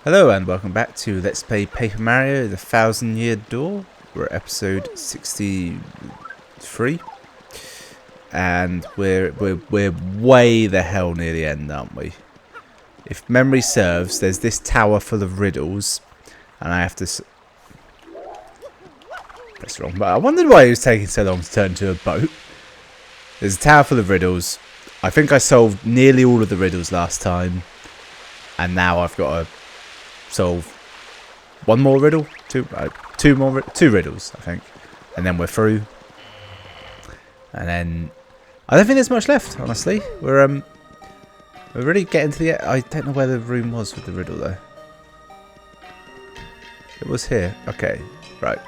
Hello and welcome back to Let's Play Paper Mario: The Thousand Year Door. We're at episode 63, and we're way the hell near the end, aren't we? If memory serves, there's this tower full of riddles, and I have to. That's wrong, but I wondered why it was taking so long to turn to a boat. There's a tower full of riddles. I think I solved nearly all of the riddles last time, and now I've got to solve one more riddle, two riddles, I think, and then we're through. And then I don't think there's much left, honestly. We're really getting to the. I don't know where the room was with the riddle though. It was here. Okay, right.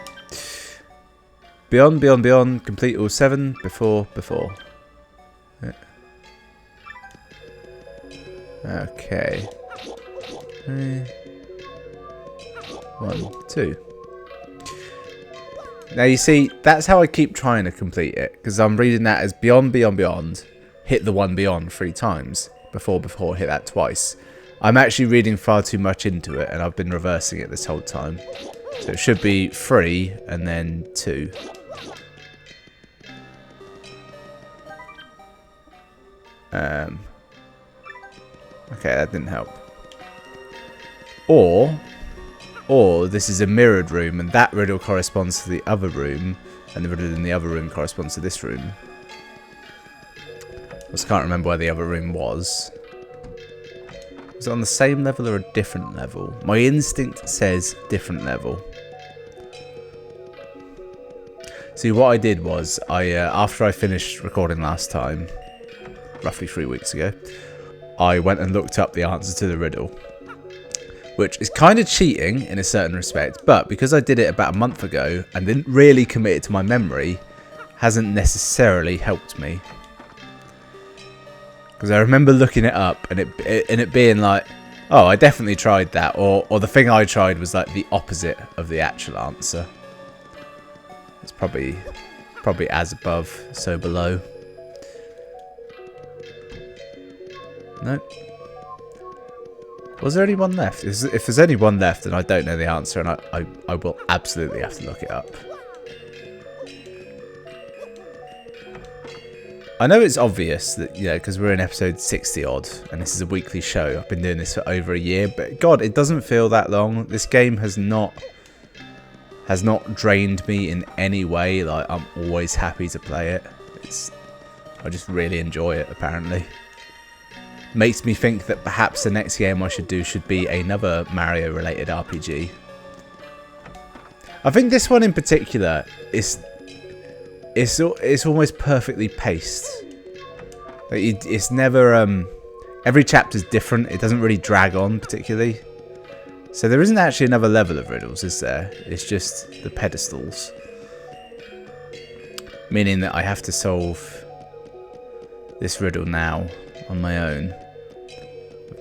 Beyond, beyond, beyond. Complete all 7. Before. Yeah. Okay. 1, 2. Now you see, that's how I keep trying to complete it, because I'm reading that as beyond, beyond, beyond. Hit the one beyond 3 times. Before, hit that twice. I'm actually reading far too much into it, and I've been reversing it this whole time. So it should be 3 and then 2. Okay, that didn't help. Or this is a mirrored room, and that riddle corresponds to the other room, and the riddle in the other room corresponds to this room. I just can't remember where the other room was. Was it on the same level or a different level? My instinct says different level. See, what I did was, after I finished recording last time, roughly 3 weeks ago, I went and looked up the answer to the riddle. Which is kind of cheating in a certain respect, but because I did it about a month ago and didn't really commit it to my memory, hasn't necessarily helped me. Because I remember looking it up and it being like, oh, I definitely tried that, or the thing I tried was like the opposite of the actual answer. It's probably as above, so below. Nope. Was there any one left? If there's only one left, then I don't know the answer, and I will absolutely have to look it up. I know it's obvious that, you know, because we're in episode 60 odd, and this is a weekly show. I've been doing this for over a year, but God, it doesn't feel that long. This game has not drained me in any way. Like, I'm always happy to play it. I just really enjoy it, apparently. Makes me think that perhaps the next game I should do should be another Mario-related RPG. I think this one in particular is almost perfectly paced. Like it's never every chapter's different. It doesn't really drag on particularly. So there isn't actually another level of riddles, is there? It's just the pedestals, meaning that I have to solve this riddle now on my own.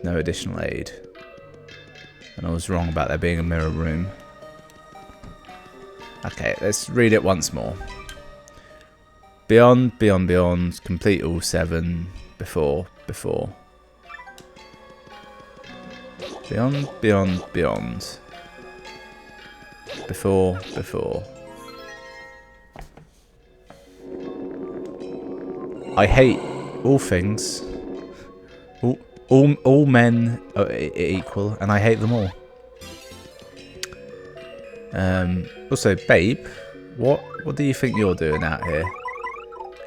No additional aid. And I was wrong about there being a mirror room. Okay, let's read it once more. Beyond, beyond, beyond. Complete all 7. Before. Beyond, beyond, beyond. Before. I hate all things. All men are equal, and I hate them all. Also, babe, what do you think you're doing out here?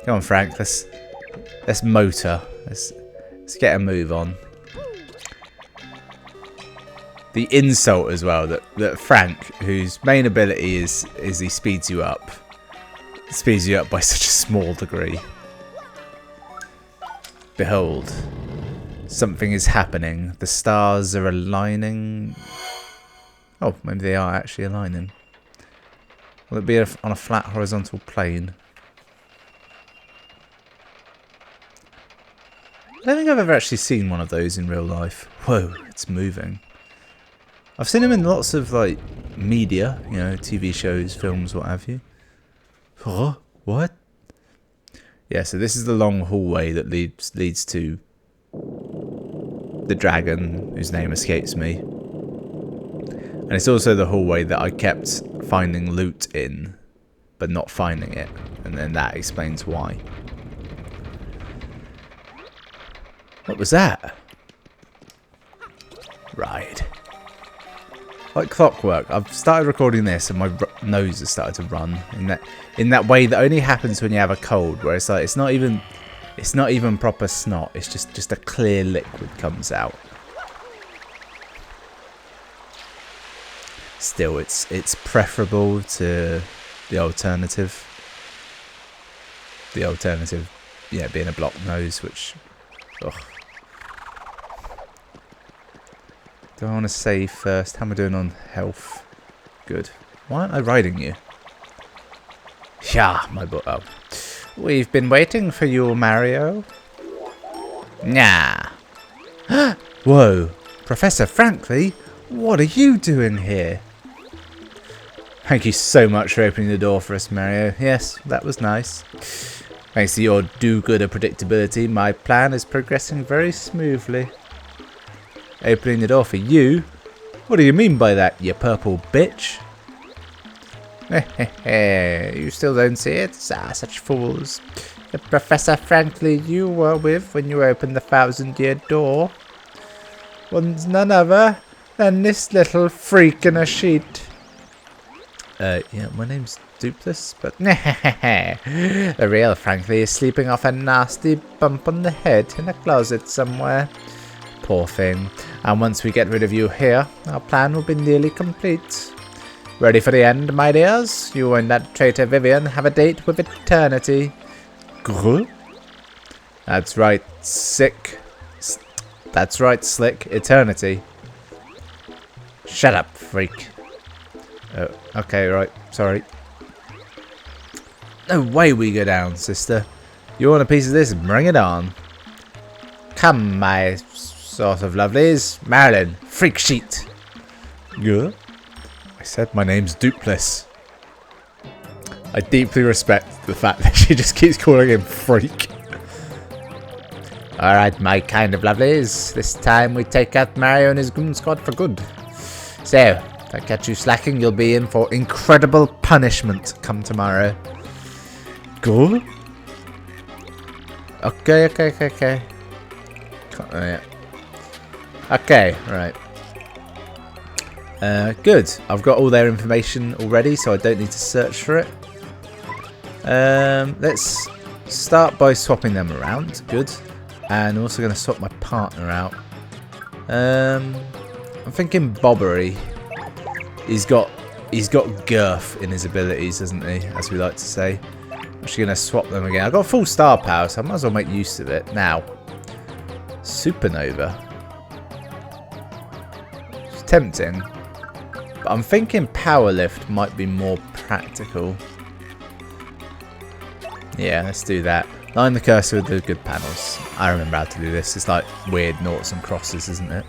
Come on, Frank. Let's motor. Let's get a move on. The insult as well that Frank, whose main ability is he speeds you up by such a small degree. Behold. Something is happening. The stars are aligning. Oh, maybe they are actually aligning. Will it be on a flat horizontal plane? I don't think I've ever actually seen one of those in real life. Whoa, it's moving. I've seen them in lots of, like, media, you know, TV shows, films, what have you. Huh? What? Yeah, so this is the long hallway that leads to the dragon, whose name escapes me. And it's also the hallway that I kept finding loot in, but not finding it. And then that explains why. What was that? Right. Like clockwork, I've started recording this and my nose has started to run in that way that only happens when you have a cold, where it's like it's not even proper snot, it's just a clear liquid comes out. Still, it's preferable to the alternative. The alternative, yeah, being a blocked nose, which, ugh. Do I want to save first? How am I doing on health? Good. Why aren't I riding you? Yeah, my butt. Oh. We've been waiting for you, Mario. Nah. Whoa. Professor Franklin, what are you doing here? Thank you so much for opening the door for us, Mario. Yes, that was nice. Thanks to your do-gooder predictability, my plan is progressing very smoothly. Opening the door for you? What do you mean by that, you purple bitch? You still don't see it? Ah, such fools. The Professor Franklin you were with when you opened the 1,000-year door was none other than this little freak in a sheet. Yeah, my name's Dupless, but the real Franklin is sleeping off a nasty bump on the head in a closet somewhere. Poor thing. And once we get rid of you here, our plan will be nearly complete. Ready for the end, my dears? You and that traitor Vivian have a date with eternity. Grr? That's right, sick. That's right, slick. Eternity. Shut up, freak. Oh, okay, right. Sorry. No way we go down, sister. You want a piece of this? Bring it on. Come, my sort of lovelies. Marilyn, freak sheet. Yeah? I said my name's Dupless. I deeply respect the fact that she just keeps calling him freak. Alright, my kind of lovelies. This time we take out Mario and his Goon Squad for good. So, if I catch you slacking, you'll be in for incredible punishment come tomorrow. Good? Okay. Okay, right. Good. I've got all their information already, so I don't need to search for it. Let's start by swapping them around. Good. And I'm also going to swap my partner out. I'm thinking Bobbery. He's got girth in his abilities, doesn't he? As we like to say. I'm actually going to swap them again. I've got full star power, so I might as well make use of it. Now, Supernova. It's tempting. But I'm thinking Power Lift might be more practical. Yeah, let's do that. Line the cursor with the good panels. I remember how to do this. It's like weird noughts and crosses, isn't it?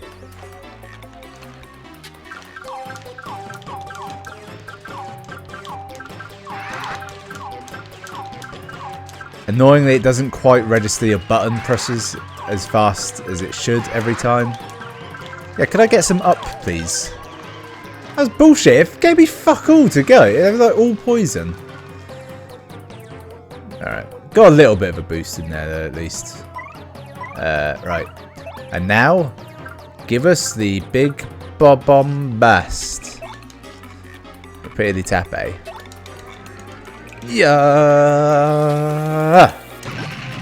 Annoyingly, it doesn't quite register your button presses as fast as it should every time. Yeah, could I get some up, please? That was bullshit. It gave me fuck all to go. It was like all poison. Alright. Got a little bit of a boost in there, though, at least. Right. And now, give us the big bombast. Repeatedly tap A. Yeah.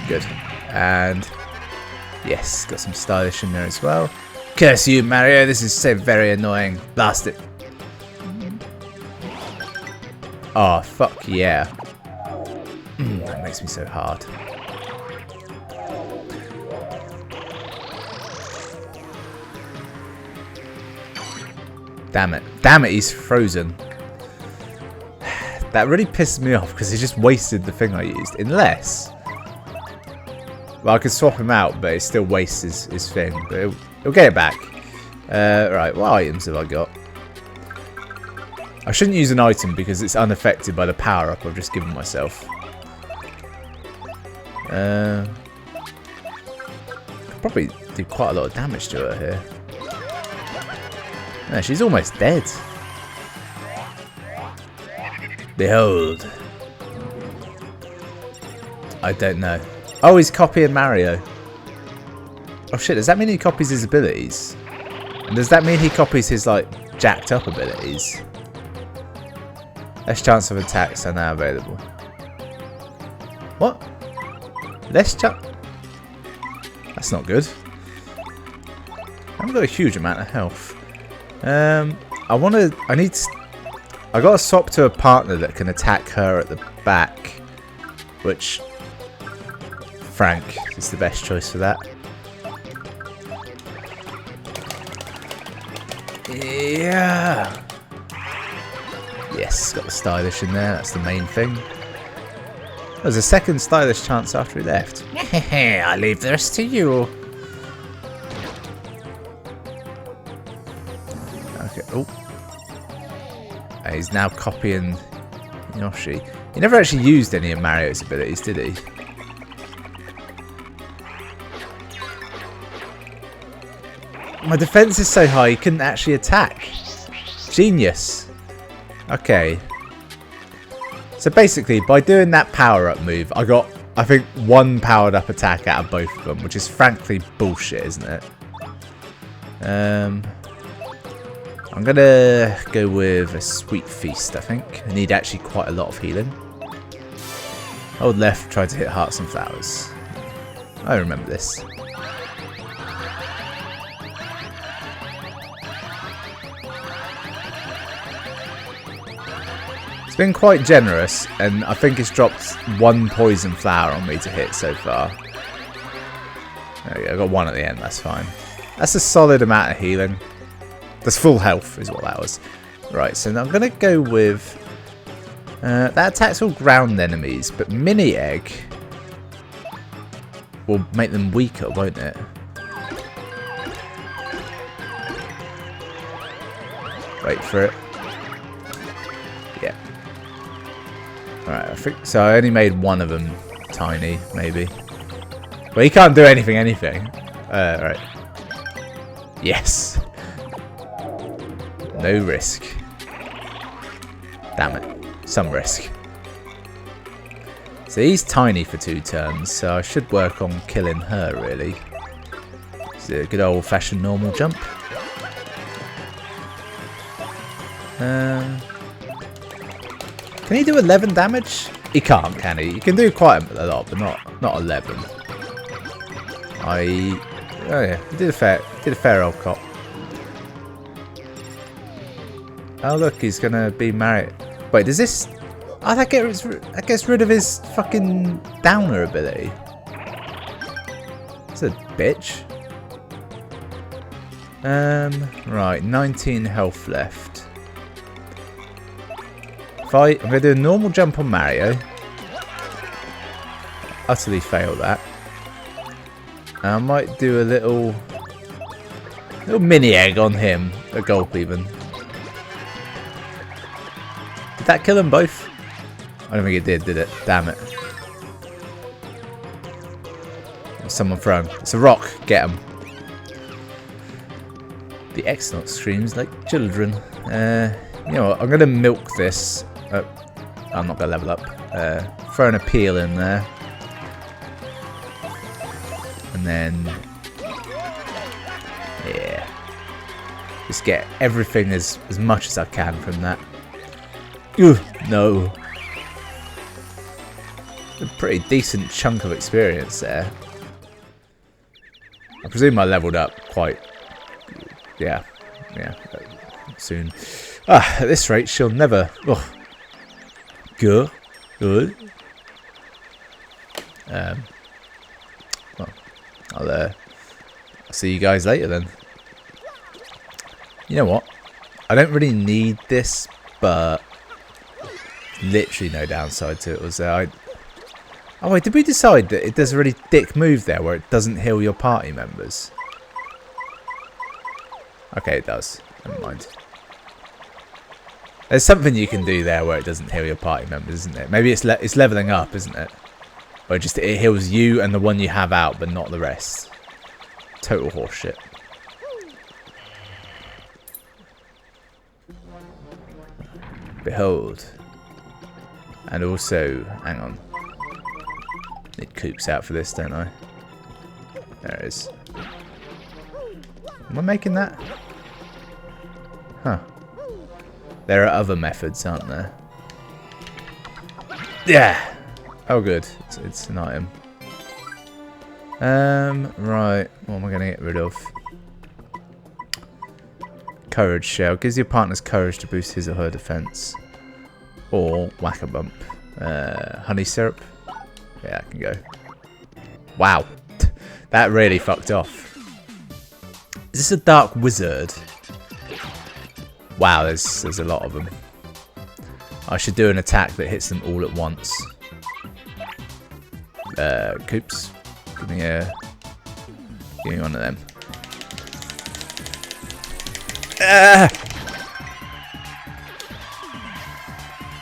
Good. And yes, got some stylish in there as well. Curse you, Mario. This is so very annoying. Blast it. Oh, fuck yeah. That makes me so hard. Damn it. Damn it, he's frozen. That really pisses me off because he just wasted the thing I used. Unless... well, I could swap him out, but it still wastes his thing. But he'll get it back. Right, what items have I got? I shouldn't use an item because it's unaffected by the power-up I've just given myself. Could probably do quite a lot of damage to her here. No, she's almost dead. Behold. I don't know. Oh, he's copying Mario. Oh shit, does that mean he copies his abilities? And does that mean he copies his, like, jacked up abilities? Less chance of attacks are now available. What? Less chance? That's not good. I haven't got a huge amount of health. I got to swap to a partner that can attack her at the back, which Frank is the best choice for that. Yeah. Yes, got the stylish in there. That's the main thing. There's a second stylish chance after he left. I leave the rest to you. Okay. Oh. He's now copying Yoshi. He never actually used any of Mario's abilities, did he? My defense is so high he couldn't actually attack. Genius. Okay. So basically, by doing that power-up move, I got, I think, one powered-up attack out of both of them, which is frankly bullshit, isn't it? I'm going to go with a Sweet Feast, I think. I need actually quite a lot of healing. Hold left, try to hit Hearts and Flowers. I remember this. It's been quite generous, and I think it's dropped one poison flower on me to hit so far. There we go, I got one at the end, that's fine. That's a solid amount of healing. That's full health is what that was. Right, so now I'm going to go with... that attacks all ground enemies, but Mini Egg will make them weaker, won't it? Wait for it. Yeah. Alright, I think so. I only made one of them tiny, maybe. Well, he can't do anything. Right. Yes. No risk. Damn it. Some risk. So he's tiny for 2 turns, so I should work on killing her, really. It's a good old-fashioned normal jump. Can he do 11 damage? He can't, can he? He can do quite a lot, but not 11. Oh yeah, he did a fair old cop. Oh look, he's gonna be married. Wait, does this? Oh, that gets rid of his fucking downer ability. It's a bitch. Right, 19 health left. I'm gonna do a normal jump on Mario. Utterly fail that. And I might do a little mini egg on him, a gulp even. Did that kill them both? I don't think it did it? Damn it. There's someone thrown. It's a rock. Get him. The Excellent screams like children. You know what? I'm going to milk this. I'm not going to level up. Throw an appeal in there. And then... yeah. Just get everything as much as I can from that. Ugh, no. A pretty decent chunk of experience there. I presume I leveled up quite... yeah, soon. At this rate, she'll never... oh. Good. Well, I'll see you guys later then. You know what? I don't really need this, but literally no downside to it was there. Oh wait, did we decide that it does a really dick move there where it doesn't heal your party members? Okay, it does. Never mind. There's something you can do there where it doesn't heal your party members, isn't it? Maybe it's leveling up, isn't it? Or just it heals you and the one you have out, but not the rest. Total horseshit. Behold. And also, hang on. Need coops out for this, don't I? There it is. Am I making that? Huh. There are other methods, aren't there? Yeah! Oh good. It's an item. Right. What am I going to get rid of? Courage shell. Gives your partner's courage to boost his or her defense. Or whack-a-bump. Honey syrup. Yeah, I can go. Wow. That really fucked off. Is this a dark wizard? Wow, there's a lot of them. I should do an attack that hits them all at once. Coops. Give me one of them.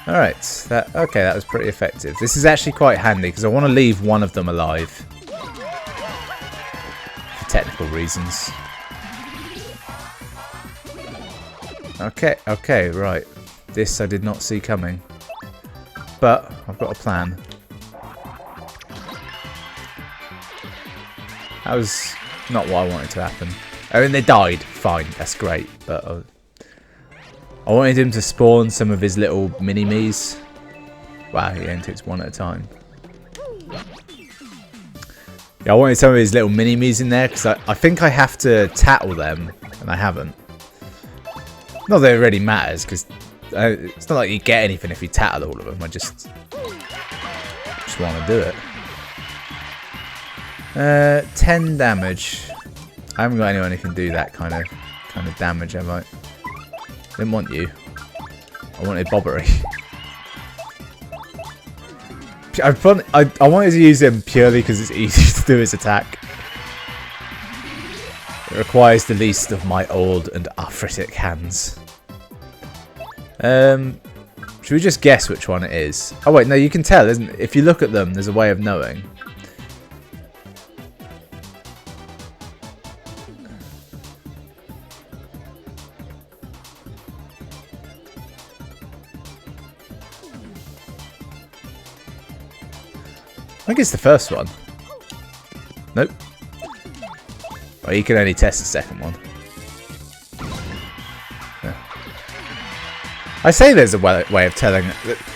Alright, okay, that was pretty effective. This is actually quite handy because I want to leave one of them alive. For technical reasons. Okay, right. This I did not see coming. But I've got a plan. That was not what I wanted to happen. I mean, they died. Fine, that's great. But I wanted him to spawn some of his little mini-me's. Wow, he only takes one at a time. Yeah, I wanted some of his little mini-me's in there because I think I have to tattle them, and I haven't. Not that it really matters because it's not like you get anything if you tattle all of them. I just want to do it. 10 damage. I haven't got anyone who can do that kind of damage, have I? Didn't want you. I wanted Bobbery. I wanted to use him purely because it's easy to do his attack. It requires the least of my old and arthritic hands. Should we just guess which one it is? Oh wait, no, you can tell, isn't it? If you look at them, there's a way of knowing. I think it's the first one. Nope. Well, you can only test the second one. Yeah. I say there's a way of telling.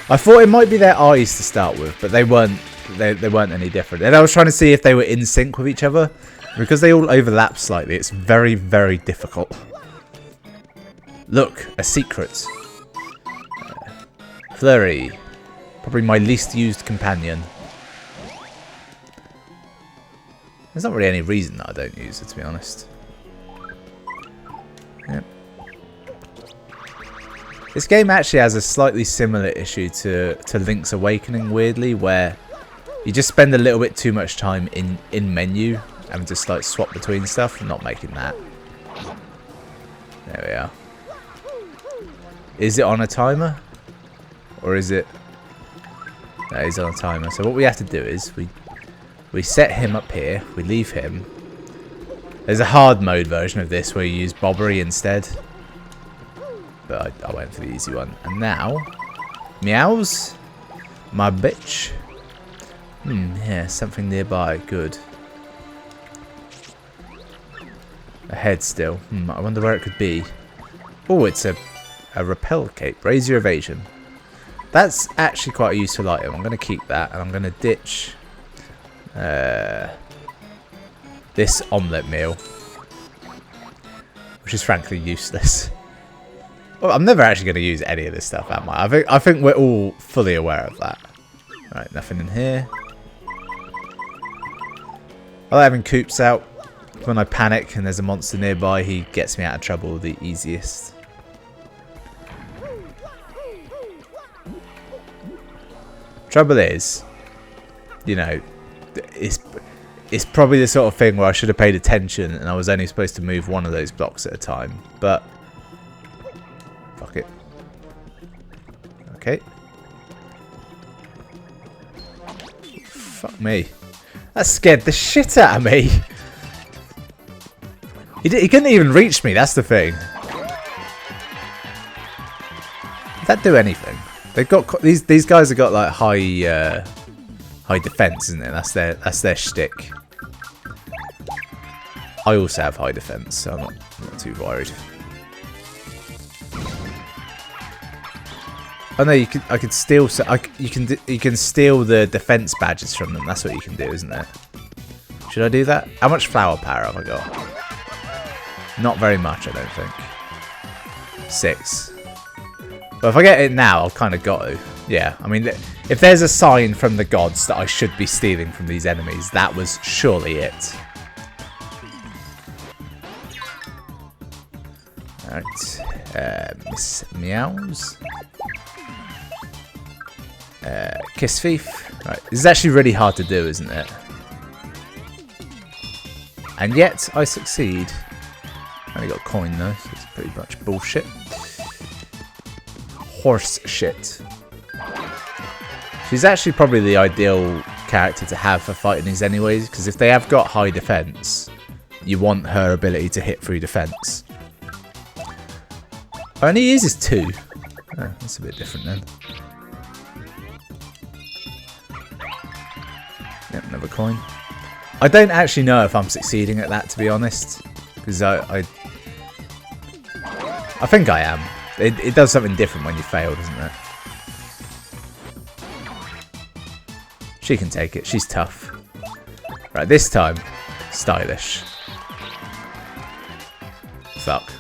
I thought it might be their eyes to start with, but they weren't. They weren't any different. And I was trying to see if they were in sync with each other. Because they all overlap slightly, it's very, very difficult. Look, a secret. Flurry. Probably my least used companion. There's not really any reason that I don't use it, to be honest. Yep. This game actually has a slightly similar issue to Link's Awakening, weirdly, where you just spend a little bit too much time in menu and just like swap between stuff. I'm not making that. There we are. Is it on a timer? Or is it... No, it's on a timer. So what we have to do is we set him up here, we leave him. There's a hard mode version of this where you use Bobbery instead. But I went for the easy one. And now, meows, my bitch. Yeah, something nearby, good. A head still. I wonder where it could be. Oh, it's a repel cape, raise your evasion. That's actually quite a useful item. I'm going to keep that and I'm going to ditch... this omelette meal, which is frankly useless. Well, I'm never actually going to use any of this stuff, am I? I think we're all fully aware of that. Right, nothing in here. I like having Coops out. When I panic and there's a monster nearby, he gets me out of trouble the easiest. Trouble is, you know, it's probably the sort of thing where I should have paid attention and I was only supposed to move one of those blocks at a time. But fuck it. Okay. Fuck me. That scared the shit out of me. He couldn't even reach me, that's the thing. that do anything? They've got these guys have got like high defense, isn't it? That's their shtick. I also have high defense, so I'm not too worried. Oh no, you can steal. You can steal the defense badges from them. That's what you can do, isn't it? Should I do that? How much flower power have I got? Not very much, I don't think. 6. But if I get it now, I've kind of got to. Yeah, I mean, if there's a sign from the gods that I should be stealing from these enemies, that was surely it. Alright, Miss Meows. Kiss Thief. Right, this is actually really hard to do, isn't it? And yet, I succeed. I only got a coin though, so it's pretty much bullshit. Horse shit. She's actually probably the ideal character to have for fighting these anyways, because if they have got high defense, you want her ability to hit through defense. Only uses 2. Oh, that's a bit different then. Yep, another coin. I don't actually know if I'm succeeding at that, to be honest, because I think I am. It does something different when you fail, doesn't it? She can take it. She's tough. Right, this time, stylish. Fuck.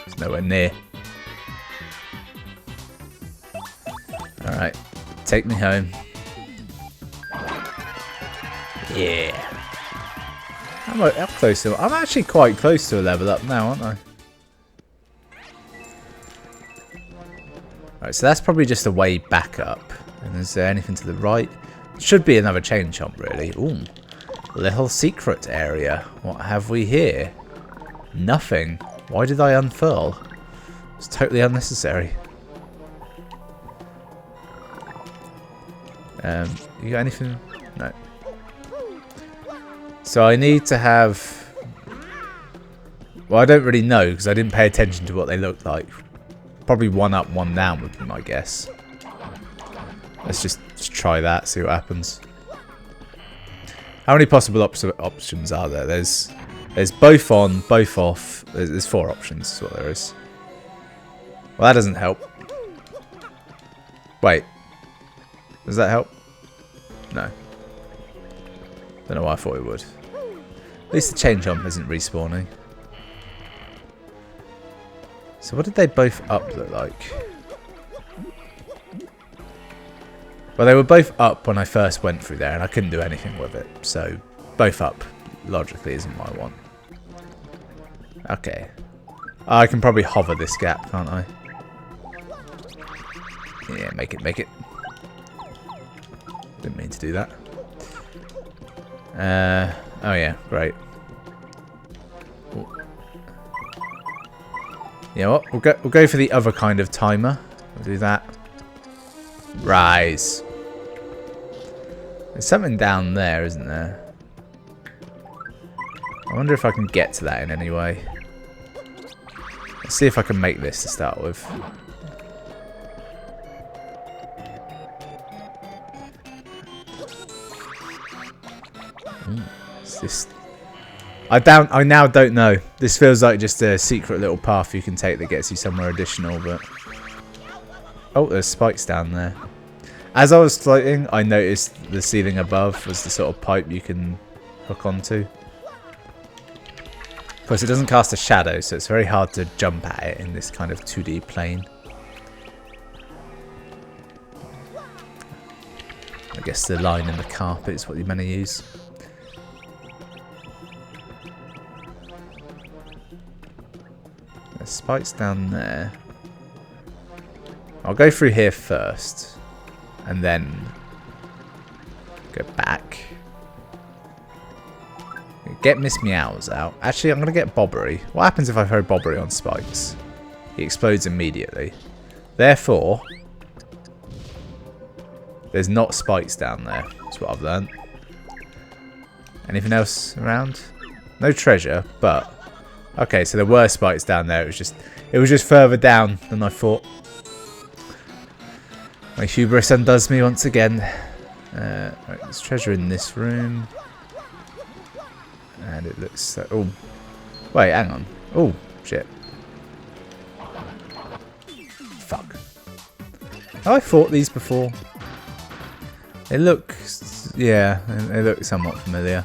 It's nowhere near. Alright. Take me home. Yeah. How close to... I'm actually quite close to a level up now, aren't I? Right, so that's probably just a way back up. And is there anything to the right? Should be another chain chomp, really. Ooh. Little secret area. What have we here? Nothing. Why did I unfurl? It's totally unnecessary. You got anything? No. So I need to have... Well, I don't really know because I didn't pay attention to what they looked like. Probably 1 up, 1 down would be my guess. Let's just try that, see what happens. How many possible options are there? There's both on, both off. There's 4 options is what there is. Well, that doesn't help. Wait. Does that help? No. Don't know why I thought it would. At least the chain jump isn't respawning. So what did they both up look like? Well, they were both up when I first went through there and I couldn't do anything with it. So both up logically isn't what I want. Okay. I can probably hover this gap, can't I? Yeah, make it, make it. Didn't mean to do that. Oh yeah, great. Ooh. You know what? We'll go for the other kind of timer. We'll do that. Rise. There's something down there, isn't there? I wonder if I can get to that in any way. Let's see if I can make this to start with. What's this? I now don't know. This feels like just a secret little path you can take that gets you somewhere additional, but... Oh, there's spikes down there. As I was floating, I noticed the ceiling above was the sort of pipe you can hook onto. Of course, it doesn't cast a shadow, so it's very hard to jump at it in this kind of 2D plane. I guess the line in the carpet is what you're meant to use. There's spikes down there. I'll go through here first, and then go back. Get Miss Meows out. Actually, I'm going to get Bobbery. What happens if I throw Bobbery on spikes? He explodes immediately. Therefore, there's not spikes down there. That's what I've learned. Anything else around? No treasure, but... Okay, so there were spikes down there. It was just further down than I thought. My hubris undoes me once again. Right, there's treasure in this room. And it looks so... Oh. Wait, hang on. Oh, shit. Fuck. Have I fought these before? They look... Yeah, they look somewhat familiar.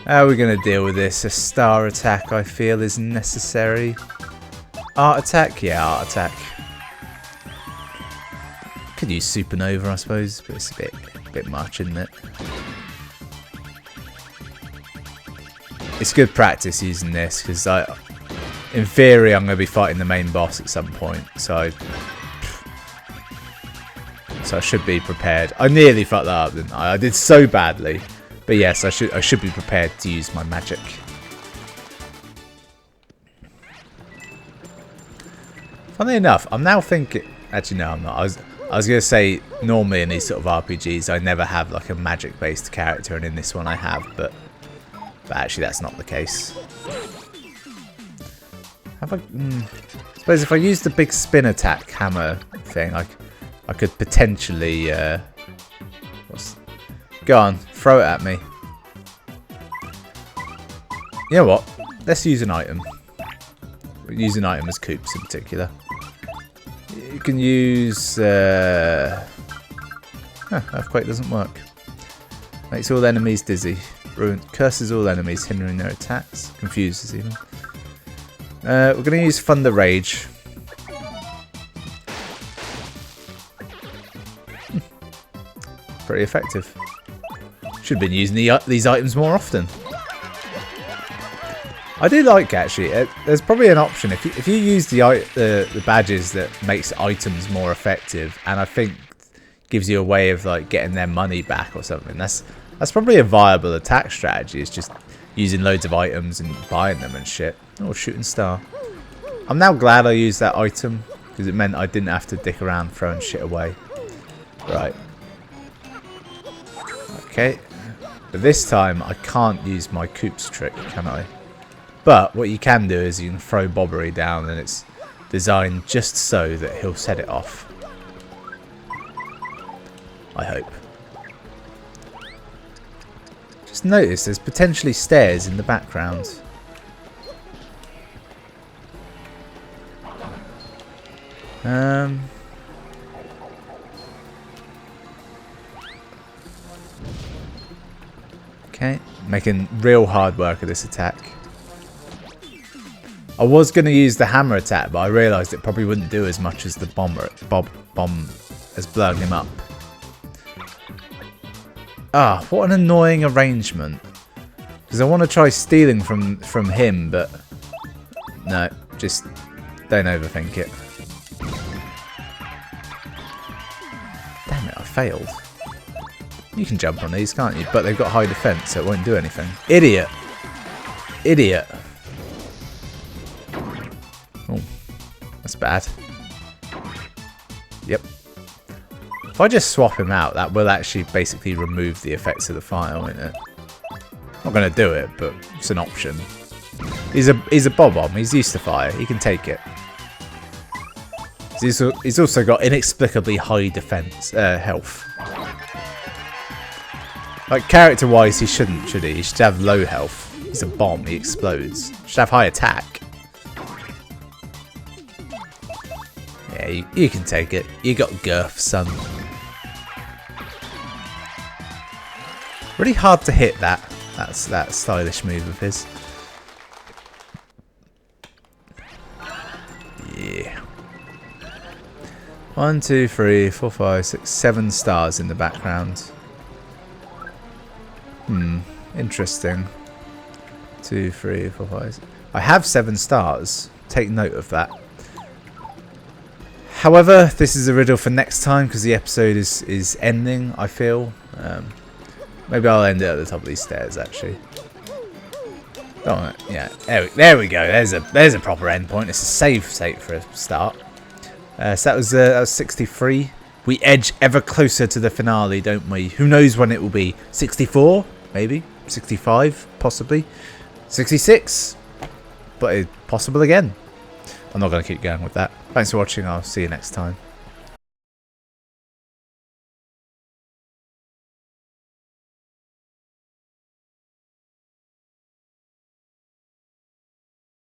How are we going to deal with this? A star attack, I feel, is necessary. Art attack? Yeah, art attack. Could use supernova, I suppose, but it's a bit much, isn't it? It's good practice using this, because in theory I'm going to be fighting the main boss at some point, so I should be prepared. I nearly fucked that up, didn't I? I did so badly. But yes, I should be prepared to use my magic. Funnily enough, I'm now thinking... Actually, no, I'm not. I was going to say, normally in these sort of RPGs, I never have like a magic-based character, and in this one I have, but actually that's not the case. Have I suppose if I use the big spin attack hammer thing, I could potentially... Go on, throw it at me. You know what? Let's use an item. Use an item as Coops in particular. You can use... Earthquake doesn't work. Makes all enemies dizzy. Curses all enemies, hindering their attacks. Confuses even. We're going to use Thunder Rage. Pretty effective. Should have been using these items more often. I do like, actually, there's probably an option if you use the badges that makes items more effective, and I think gives you a way of like getting their money back or something. That's probably a viable attack strategy. It's just using loads of items and buying them and shit. Oh, shooting star. I'm now glad I used that item because it meant I didn't have to dick around throwing shit away. Right. Okay. But this time I can't use my Coops trick, can I? But what you can do is you can throw Bobbery down, and it's designed just so that he'll set it off. I hope. Just notice there's potentially stairs in the background. Okay, making real hard work of this attack. I was going to use the hammer attack, but I realised it probably wouldn't do as much as the bomb as blowing him up. Ah, what an annoying arrangement. Because I want to try stealing from him, but no, just don't overthink it. Damn it, I failed. You can jump on these, can't you? But they've got high defense, so it won't do anything. Idiot. Idiot. Oh, that's bad. Yep. If I just swap him out, that will actually basically remove the effects of the fire, won't it? Not going to do it, but it's an option. He's a bob-omb. He's used to fire. He can take it. He's also got inexplicably high defense, health. Like, character-wise, he shouldn't, should he? He should have low health. He's a bomb. He explodes. He should have high attack. Yeah, you can take it. You got girth, son. Really hard to hit that stylish move of his. Yeah. 1, 2, 3, 4, 5, 6, 7 stars in the background. Interesting. 2, 3, 4, 5. 6. I have 7 stars. Take note of that. However, this is a riddle for next time because the episode is ending, I feel. Maybe I'll end it at the top of these stairs, actually. Oh, yeah. There we go. There's a proper end point. It's a save state for a start. So that was 63. We edge ever closer to the finale, don't we? Who knows when it will be? 64, maybe 65, possibly 66, but it's possible again. I'm not going to keep going with that. Thanks for watching. I'll see you next time.